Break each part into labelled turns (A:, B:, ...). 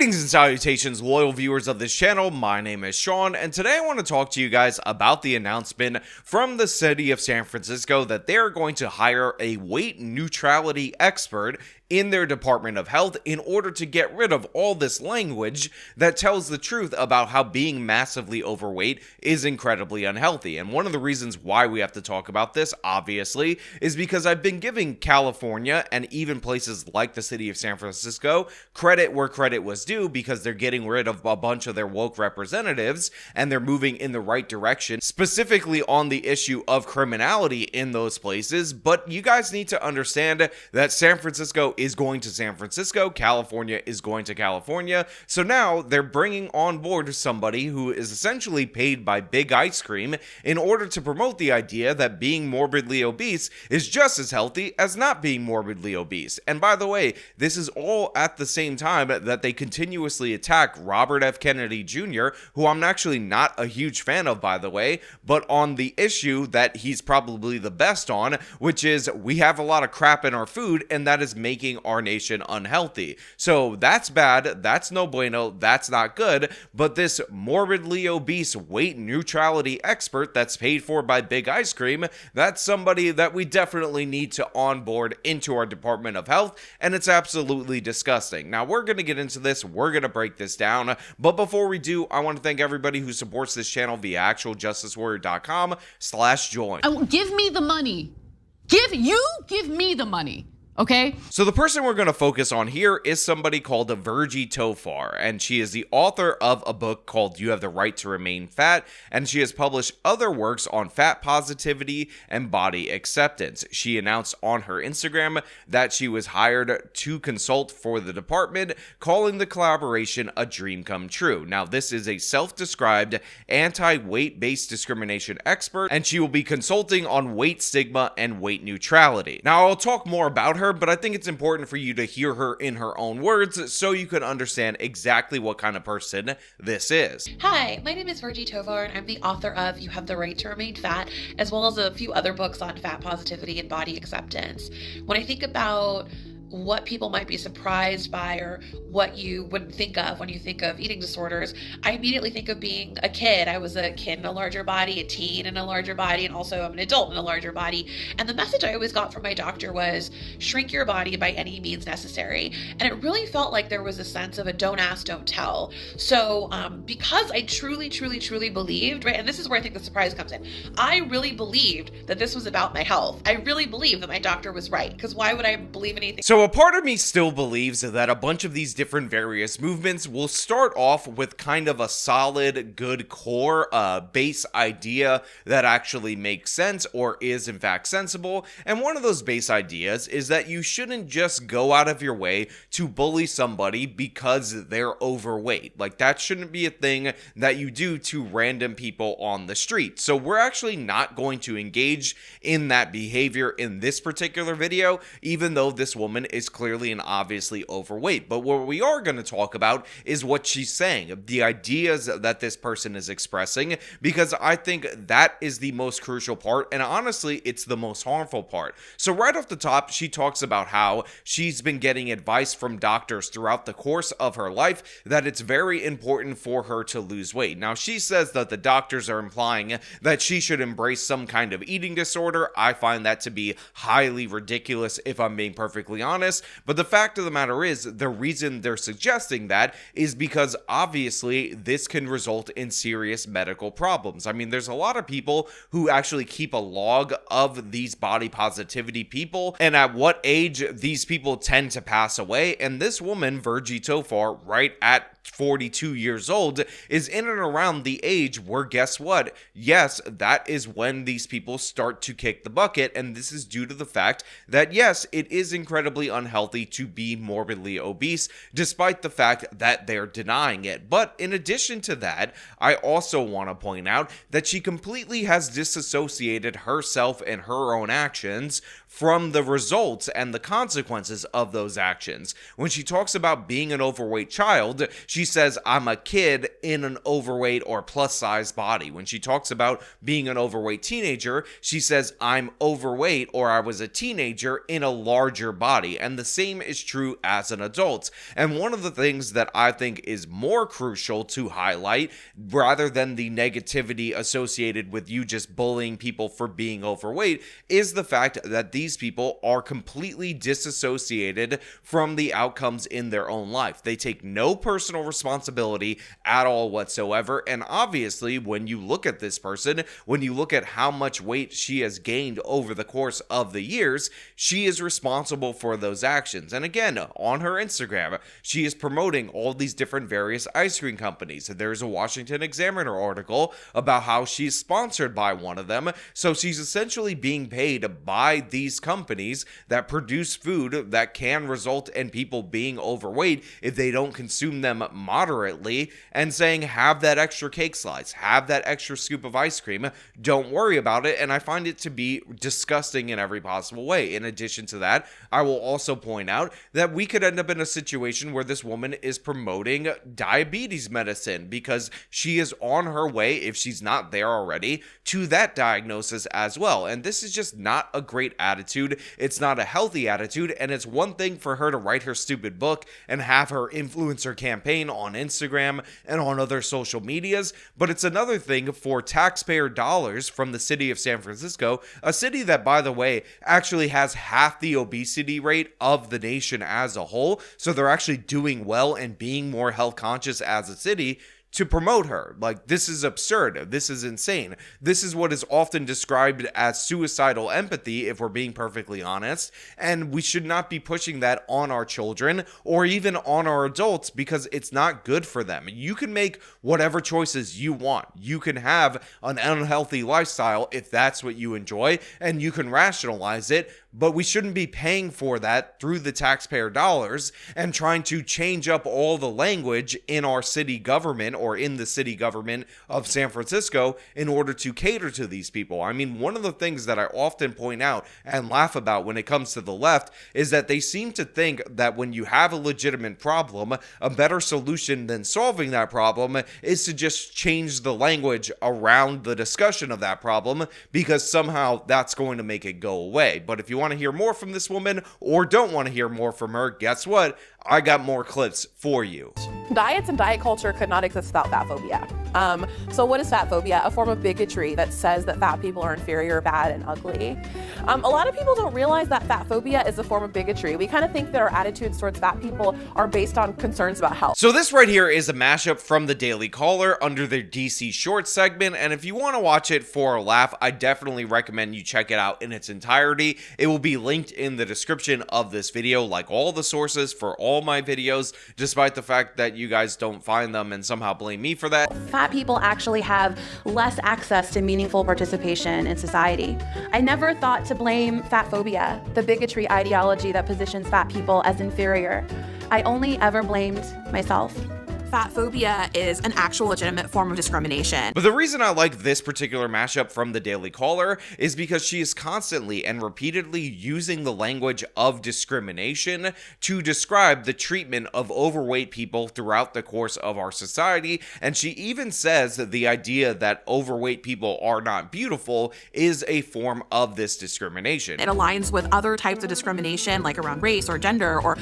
A: Greetings and salutations, loyal viewers of this channel. My name is Sean, and today I want to talk to you guys about the announcement from the city of San Francisco that they are going to hire a weight neutrality expert in their Department of Health in order to get rid of all this language that tells the truth about how being massively overweight is incredibly unhealthy. And one of the reasons why we have to talk about this, obviously, is because I've been giving California and even places like the city of San Francisco credit where credit was due, because they're getting rid of a bunch of their woke representatives and they're moving in the right direction, specifically on the issue of criminality in those places. But you guys need to understand that San Francisco is going to San Francisco, California is going to California. So now they're bringing on board somebody who is essentially paid by Big Ice Cream in order to promote the idea that being morbidly obese is just as healthy as not being morbidly obese. And by the way, this is all at the same time that they continuously attack Robert F. Kennedy Jr., who I'm actually not a huge fan of, by the way, but on the issue that he's probably the best on, which is we have a lot of crap in our food, and that is making our nation unhealthy. So that's bad, that's no bueno, that's not good. But this morbidly obese weight neutrality expert that's paid for by Big Ice Cream, that's somebody that we definitely need to onboard into our Department of Health, and it's absolutely disgusting. Now we're going to get into this, we're going to break this down, but before we do, I want to thank everybody who supports this channel via actualjusticewarrior.com/join.
B: Give me the money. Give me the money. Okay.
A: So the person we're going to focus on here is somebody called Virgie Tovar, and she is the author of a book called You Have the Right to Remain Fat, and she has published other works on fat positivity and body acceptance. She announced on her Instagram that she was hired to consult for the department, calling the collaboration a dream come true. Now, this is a self-described anti-weight-based discrimination expert, and she will be consulting on weight stigma and weight neutrality. Now, I'll talk more about her, but I think it's important for you to hear her in her own words so you can understand exactly what kind of person this is.
C: Hi, my name is Virgie Tovar, and I'm the author of You Have the Right to Remain Fat, as well as a few other books on fat positivity and body acceptance. When I think about what people might be surprised by or what you wouldn't think of when you think of eating disorders, I immediately think of being a kid. I was a kid in a larger body, a teen in a larger body, and also I'm an adult in a larger body. And the message I always got from my doctor was shrink your body by any means necessary. And it really felt like there was a sense of a don't ask, don't tell. So because I truly believed, right, and this is where I think the surprise comes in, I really believed that this was about my health. I really believed that my doctor was right, because why would I believe anything?
A: So a part of me still believes that a bunch of these different various movements will start off with kind of a solid, good core base idea that actually makes sense or is in fact sensible. And one of those base ideas is that you shouldn't just go out of your way to bully somebody because they're overweight. Like, that shouldn't be a thing that you do to random people on the street. So we're actually not going to engage in that behavior in this particular video, even though this woman is clearly and obviously overweight. But what we are going to talk about is what she's saying, the ideas that this person is expressing, because I think that is the most crucial part, and honestly, it's the most harmful part. So right off the top, she talks about how she's been getting advice from doctors throughout the course of her life that it's very important for her to lose weight. Now, she says that the doctors are implying that she should embrace some kind of eating disorder. I find that to be highly ridiculous, if I'm being perfectly honest. But the fact of the matter is, the reason they're suggesting that is because obviously this can result in serious medical problems. I mean, there's a lot of people who actually keep a log of these body positivity people and at what age these people tend to pass away. And this woman, Virgie Tovar, right at 42 years old, is in and around the age where, guess what? Yes, that is when these people start to kick the bucket, and this is due to the fact that, yes, it is incredibly unhealthy to be morbidly obese, despite the fact that they're denying it. But in addition to that, I also want to point out that she completely has disassociated herself and her own actions from the results and the consequences of those actions. When she talks about being an overweight child, she says, I'm a kid in an overweight or plus size body. When she talks about being an overweight teenager, she says, I'm overweight, or I was a teenager in a larger body. And the same is true as an adult. And one of the things that I think is more crucial to highlight, rather than the negativity associated with you just bullying people for being overweight, is the fact that these people are completely disassociated from the outcomes in their own life. They take no personal responsibility at all whatsoever. And obviously, when you look at this person, when you look at how much weight she has gained over the course of the years, she is responsible for those actions. And again, on her Instagram, she is promoting all these different various ice cream companies. There's a Washington Examiner article about how she's sponsored by one of them. So she's essentially being paid by these companies that produce food that can result in people being overweight if they don't consume them moderately, and saying, have that extra cake slice, have that extra scoop of ice cream, don't worry about it. And I find it to be disgusting in every possible way. In addition to that, I will also point out that we could end up in a situation where this woman is promoting diabetes medicine because she is on her way, if she's not there already, to that diagnosis as well. And this is just not a great attitude. It's not a healthy attitude. And it's one thing for her to write her stupid book and have her influencer campaign on Instagram and on other social medias, but it's another thing for taxpayer dollars from the city of San Francisco, a city that, by the way, actually has half the obesity rate of the nation as a whole. So they're actually doing well and being more health conscious as a city, to promote her. Like, this is absurd. This is insane. This is what is often described as suicidal empathy, if we're being perfectly honest, and we should not be pushing that on our children or even on our adults, because it's not good for them. You can make whatever choices you want. You can have an unhealthy lifestyle if that's what you enjoy, and you can rationalize it, but we shouldn't be paying for that through the taxpayer dollars and trying to change up all the language in our city government or in the city government of San Francisco in order to cater to these people. I mean, one of the things that I often point out and laugh about when it comes to the left is that they seem to think that when you have a legitimate problem, a better solution than solving that problem is to just change the language around the discussion of that problem, because somehow that's going to make it go away. But if you want to hear more from this woman or don't want to hear more from her, guess what? I got more clips for you.
D: Diets and diet culture could not exist without fat phobia. So what is fat phobia? A form of bigotry that says that fat people are inferior, bad, and ugly. A lot of people don't realize that fat phobia is a form of bigotry. We kind of think that our attitudes towards fat people are based on concerns about health.
A: So this right here is a mashup from the Daily Caller under their DC Short segment, and if you want to watch it for a laugh, I definitely recommend you check it out in its entirety. It will be linked in the description of this video, like all the sources for all my videos, despite the fact that you guys don't find them and somehow blame me for that.
E: Fat people actually have less access to meaningful participation in society. I never thought to blame fat phobia, the bigotry ideology that positions fat people as inferior. I only ever blamed myself.
D: Fat phobia is an actual legitimate form of discrimination.
A: But the reason I like this particular mashup from the Daily Caller is because she is constantly and repeatedly using the language of discrimination to describe the treatment of overweight people throughout the course of our society. And she even says that the idea that overweight people are not beautiful is a form of this discrimination.
D: It aligns with other types of discrimination, like around race or gender or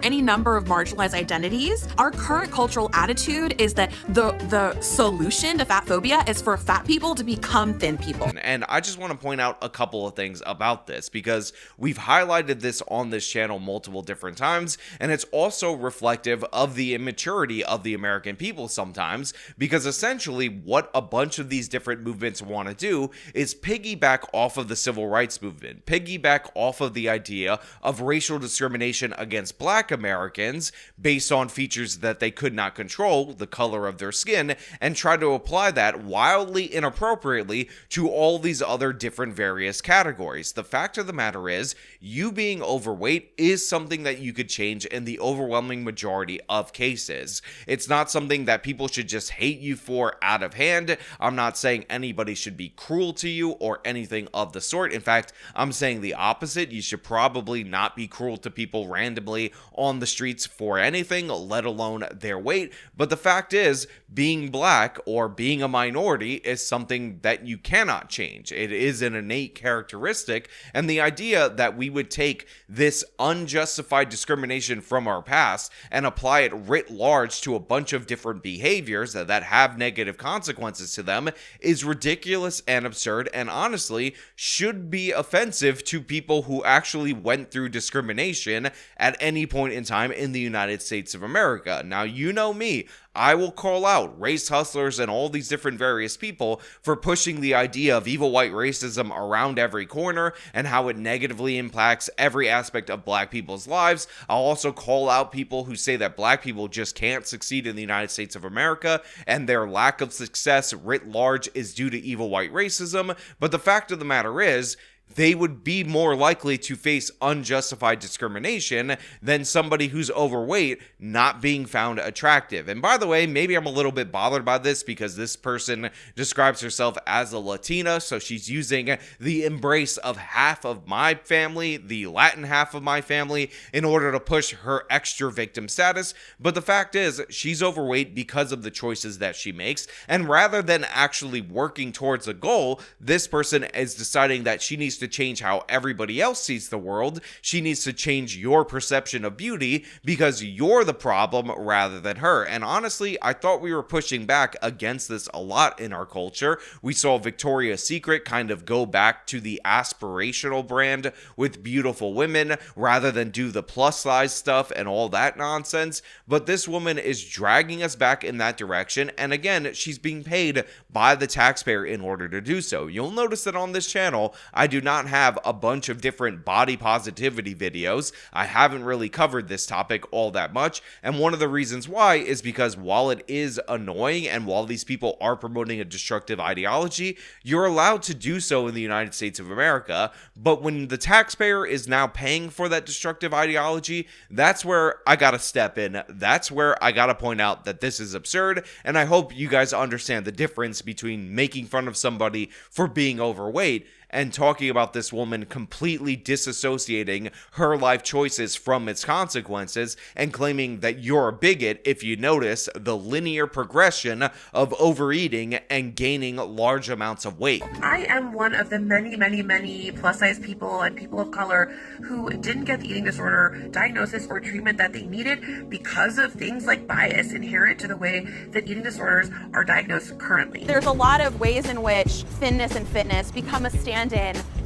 D: any number of marginalized identities. Our current cultural attitude is that the solution to fat phobia is for fat people to become thin people.
A: And I just want to point out a couple of things about this, because we've highlighted this on this channel multiple different times, and it's also reflective of the immaturity of the American people sometimes, because essentially what a bunch of these different movements want to do is piggyback off of the civil rights movement, piggyback off of the idea of racial discrimination against Black Americans based on features that they could not control, the color of their skin, and try to apply that wildly inappropriately to all these other different various categories. The fact of the matter is, you being overweight is something that you could change in the overwhelming majority of cases. It's not something that people should just hate you for out of hand. I'm not saying anybody should be cruel to you or anything of the sort. In fact, I'm saying the opposite. You should probably not be cruel to people randomly on the streets for anything, let alone their weight, but the fact is, being black or being a minority is something that you cannot change. It is an innate characteristic, and the idea that we would take this unjustified discrimination from our past and apply it writ large to a bunch of different behaviors that have negative consequences to them is ridiculous and absurd, and honestly should be offensive to people who actually went through discrimination at any point in time in the United States of America. Now, you know me, I will call out race hustlers and all these different various people for pushing the idea of evil white racism around every corner and how it negatively impacts every aspect of black people's lives. I'll also call out people who say that black people just can't succeed in the United States of America and their lack of success writ large is due to evil white racism. But the fact of the matter is, they would be more likely to face unjustified discrimination than somebody who's overweight not being found attractive. And by the way, maybe I'm a little bit bothered by this because this person describes herself as a Latina, so she's using the embrace of half of my family, the Latin half of my family, in order to push her extra victim status. But the fact is, she's overweight because of the choices that she makes, and rather than actually working towards a goal, this person is deciding that she needs to change how everybody else sees the world. She needs to change your perception of beauty because you're the problem rather than her. And honestly, I thought we were pushing back against this a lot in our culture. We saw Victoria's Secret kind of go back to the aspirational brand with beautiful women rather than do the plus size stuff and all that nonsense. But this woman is dragging us back in that direction. And again, she's being paid by the taxpayer in order to do so. You'll notice that on this channel, I do not have a bunch of different body positivity videos. I haven't really covered this topic all that much, and one of the reasons why is because while it is annoying and while these people are promoting a destructive ideology, you're allowed to do so in the United States of America. But when the taxpayer is now paying for that destructive ideology, that's where I gotta step in. That's where I gotta point out that this is absurd, and I hope you guys understand the difference between making fun of somebody for being overweight and talking about this woman completely disassociating her life choices from its consequences and claiming that you're a bigot if you notice the linear progression of overeating and gaining large amounts of weight.
F: I am one of the many plus size people and people of color who didn't get the eating disorder diagnosis or treatment that they needed because of things like bias inherent to the way that eating disorders are diagnosed currently.
D: There's a lot of ways in which thinness and fitness become a stand-in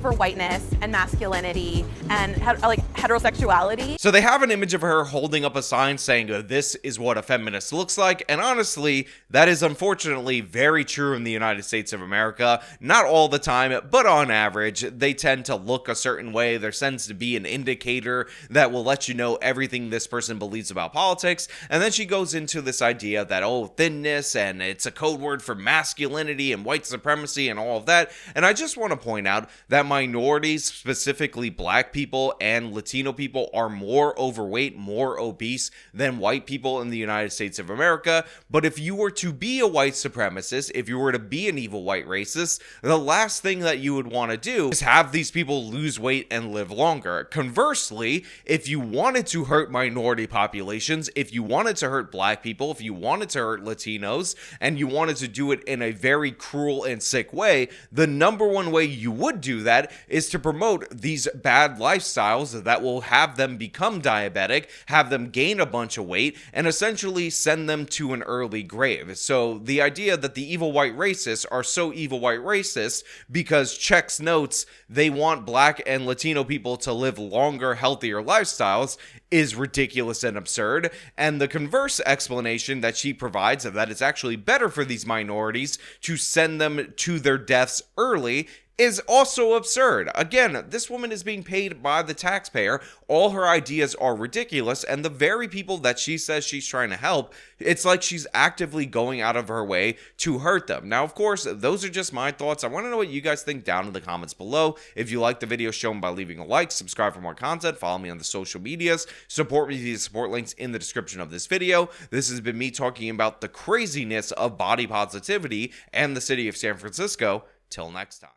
D: for whiteness and masculinity and like heterosexuality.
A: So they have an image of her holding up a sign saying this is what a feminist looks like, and honestly, that is unfortunately very true in the United States of America. Not all the time, but on average, they tend to look a certain way. There tends to be an indicator that will let you know everything this person believes about politics, and then she goes into this idea that, oh, thinness, and it's a code word for masculinity and white supremacy and all of that, and I just want to point out that minorities, specifically black people and Latino people, are more overweight, more obese than white people in the United States of America. But if you were to be a white supremacist, if you were to be an evil white racist, the last thing that you would want to do is have these people lose weight and live longer. Conversely, if you wanted to hurt minority populations, if you wanted to hurt black people, if you wanted to hurt Latinos, and you wanted to do it in a very cruel and sick way, the number one way you would do that is to promote these bad lifestyles that will have them become diabetic, have them gain a bunch of weight, and essentially send them to an early grave. So the idea that the evil white racists are so evil white racist because checks notes they want black and Latino people to live longer, healthier lifestyles is ridiculous and absurd. And the converse explanation that she provides of that it's actually better for these minorities to send them to their deaths early is also absurd. Again, this woman is being paid by the taxpayer. All her ideas are ridiculous, and the very people that she says she's trying to help, it's like she's actively going out of her way to hurt them. Now, of course, those are just my thoughts. I want to know what you guys think down in the comments below. If you like the video, show them by leaving a like, subscribe for more content, follow me on the social medias, support me via the support links in the description of this video. This has been me talking about the craziness of body positivity and the city of San Francisco. Till next time.